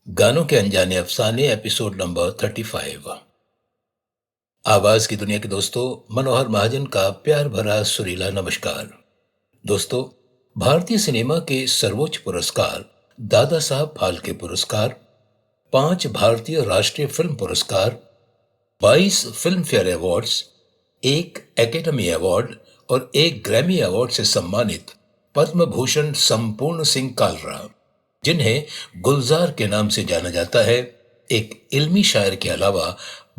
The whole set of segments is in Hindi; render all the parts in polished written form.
गानों के अनजाने अफसाने एपिसोड नंबर 35। आवाज की दुनिया के दोस्तों, मनोहर महाजन का प्यार भरा सुरीला नमस्कार। दोस्तों, भारतीय सिनेमा के सर्वोच्च पुरस्कार दादा साहब फाल्के पुरस्कार, 5 भारतीय राष्ट्रीय फिल्म पुरस्कार, 22 film fair awards, 1 academy award और 1 ग्रैमी अवार्ड से सम्मानित पद्म भूषण संपूर्ण सिंह कालरा, जिन्हें गुलजार के नाम से जाना जाता है, एक इल्मी शायर के अलावा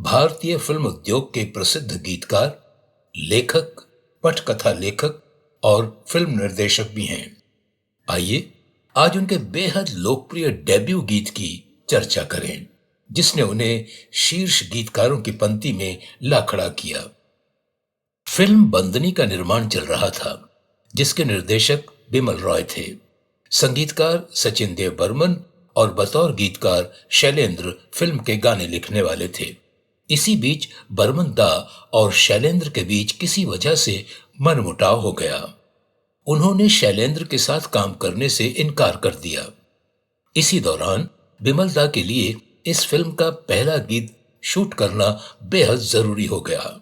भारतीय फिल्म उद्योग के प्रसिद्ध गीतकार, लेखक, पटकथा लेखक और फिल्म निर्देशक भी हैं। आइए आज उनके बेहद लोकप्रिय डेब्यू गीत की चर्चा करें, जिसने उन्हें शीर्ष गीतकारों की पंक्ति में ला खड़ा किया। फिल्म बंदनी का निर्माण चल रहा था, जिसके निर्देशक बिमल रॉय थे, संगीतकार सचिन देव बर्मन और बतौर गीतकार शैलेंद्र फिल्म के गाने लिखने वाले थे। इसी बीच बर्मन दा और शैलेंद्र के बीच किसी वजह से मनमुटाव हो गया। उन्होंने शैलेंद्र के साथ काम करने से इनकार कर दिया। इसी दौरान बिमल दा के लिए इस फिल्म का पहला गीत शूट करना बेहद जरूरी हो गया।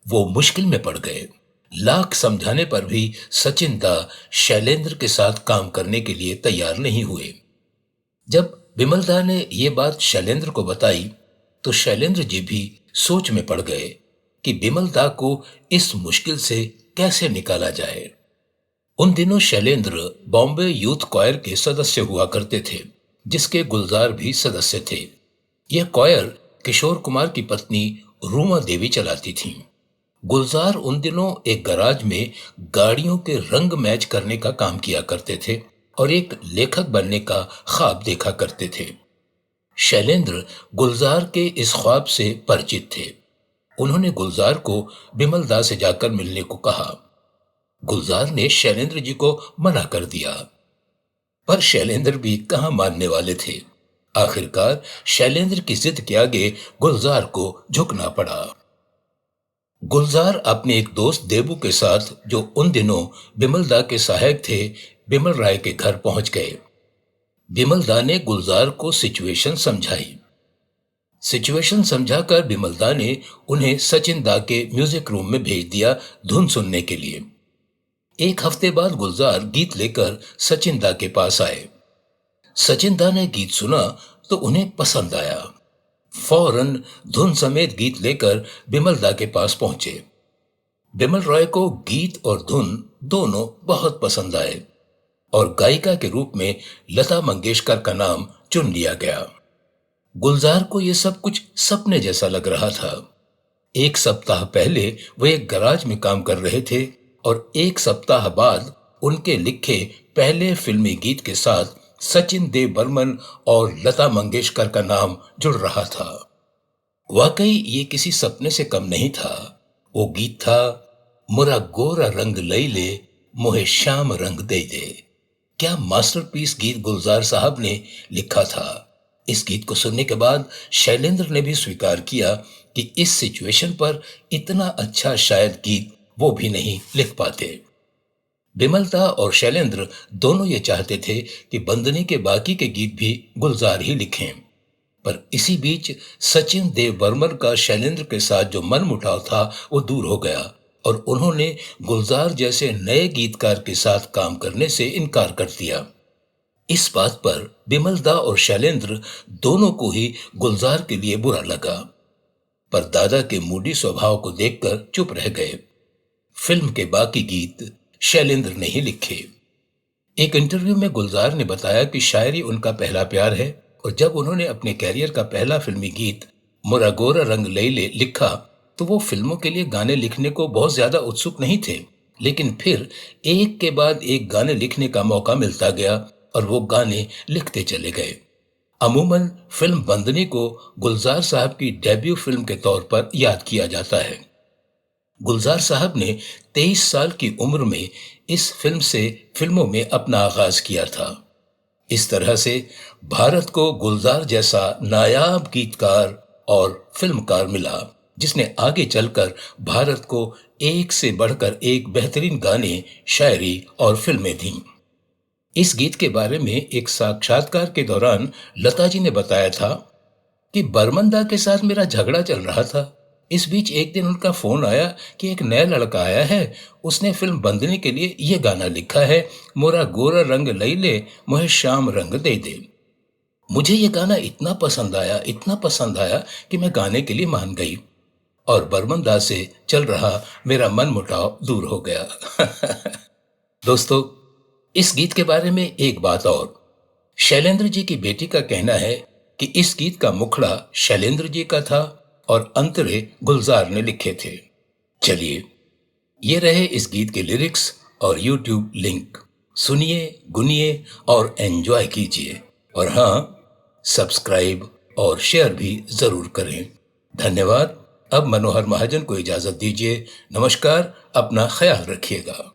वो मुश्किल में पड़ गए। लाख समझाने पर भी सचिन दा शैलेंद्र के साथ काम करने के लिए तैयार नहीं हुए। जब बिमल दा ने ये बात शैलेंद्र को बताई तो शैलेंद्र जी भी सोच में पड़ गए कि बिमल दा को इस मुश्किल से कैसे निकाला जाए। उन दिनों शैलेंद्र बॉम्बे यूथ क्वायर के सदस्य हुआ करते थे, जिसके गुलजार भी सदस्य थे। यह क्वायर किशोर कुमार की पत्नी रूमा देवी चलाती थीं। गुलजार उन दिनों एक गराज में गाड़ियों के रंग मैच करने का काम किया करते थे और एक लेखक बनने का ख्वाब देखा करते थे। शैलेंद्र गुलजार के इस ख्वाब से परिचित थे। उन्होंने गुलजार को बिमल दा से जाकर मिलने को कहा। गुलजार ने शैलेंद्र जी को मना कर दिया, पर शैलेंद्र भी कहाँ मानने वाले थे। आखिरकार शैलेंद्र की जिद के आगे गुलजार को झुकना पड़ा। गुलजार अपने एक दोस्त देबू के साथ, जो उन दिनों बिमल दा के सहायक थे, बिमल राय के घर पहुंच गए। बिमल दा ने गुलजार को सिचुएशन समझाई। सिचुएशन समझाकर बिमल दा ने उन्हें सचिन दा के म्यूजिक रूम में भेज दिया धुन सुनने के लिए। एक हफ्ते बाद गुलजार गीत लेकर सचिन दा के पास आए। सचिन दा ने गीत सुना तो उन्हें पसंद आया। फौरन धुन समेत गीत लेकर बिमल दा के पास पहुंचे। बिमल रॉय को गीत और धुन दोनों बहुत पसंद आए और गायिका के रूप में लता मंगेशकर का नाम चुन लिया गया। गुलजार को यह सब कुछ सपने जैसा लग रहा था। एक सप्ताह पहले वे एक गराज में काम कर रहे थे और एक सप्ताह बाद उनके लिखे पहले फिल्मी गीत के साथ सचिन देव बर्मन और लता मंगेशकर का नाम जुड़ रहा था। वाकई ये किसी सपने से कम नहीं था। वो गीत था, मुरा गोरा रंग लई ले, मोहे श्याम रंग दे दे। क्या मास्टरपीस गीत गुलजार साहब ने लिखा था। इस गीत को सुनने के बाद शैलेंद्र ने भी स्वीकार किया कि इस सिचुएशन पर इतना अच्छा शायद गीत वो भी नहीं लिख पाते। बिमल दा और शैलेंद्र दोनों ये चाहते थे कि बंदनी के बाकी के गीत भी गुलजार ही लिखें, पर इसी बीच सचिन देव बर्मन का शैलेंद्र के साथ जो मनमुटाव था वो दूर हो गया और उन्होंने गुलजार जैसे नए गीतकार के साथ काम करने से इनकार कर दिया। इस बात पर बिमल दा और शैलेंद्र दोनों को ही गुलजार के लिए बुरा लगा, पर दादा के मूडी स्वभाव को देखकर चुप रह गए। फिल्म के बाकी गीत शैलेंद्र ने ही लिखे। एक इंटरव्यू में गुलजार ने बताया कि शायरी उनका पहला प्यार है और जब उन्होंने अपने कैरियर का पहला फिल्मी गीत मुरा गोरा रंग लई ले लिखा तो वो फिल्मों के लिए गाने लिखने को बहुत ज्यादा उत्सुक नहीं थे, लेकिन फिर एक के बाद एक गाने लिखने का मौका मिलता गया और वो गाने लिखते चले गए। अमूमन फिल्म बंदनी को गुलजार साहब की डेब्यू फिल्म के तौर पर याद किया जाता है। गुलजार साहब ने 23 साल की उम्र में इस फिल्म से फिल्मों में अपना आगाज किया था। इस तरह से भारत को गुलजार जैसा नायाब गीतकार और फिल्मकार मिला, जिसने आगे चलकर भारत को एक से बढ़कर एक बेहतरीन गाने, शायरी और फिल्में दी। इस गीत के बारे में एक साक्षात्कार के दौरान लता जी ने बताया था कि बर्मन दा के साथ मेरा झगड़ा चल रहा था। इस बीच एक दिन उनका फोन आया कि एक नया लड़का आया है, उसने फिल्म बंदनी के लिए ये गाना लिखा है, मोरा गोरा रंग लई ले, मोहे श्याम रंग दे दे। मुझे ये गाना इतना पसंद आया कि मैं गाने के लिए मान गई और बर्मन दा से चल रहा मेरा मन मुटाव दूर हो गया। दोस्तों, इस गीत के बारे में एक बात और। शैलेंद्र जी की बेटी का कहना है कि इस गीत का मुखड़ा शैलेंद्र जी का था और अंतरे गुलजार ने लिखे थे। चलिए, ये रहे इस गीत के लिरिक्स और यूट्यूब लिंक। सुनिए, गुनिए और एंजॉय कीजिए। और हाँ, सब्सक्राइब और शेयर भी जरूर करें। धन्यवाद। अब मनोहर महाजन को इजाजत दीजिए। नमस्कार, अपना ख्याल रखिएगा।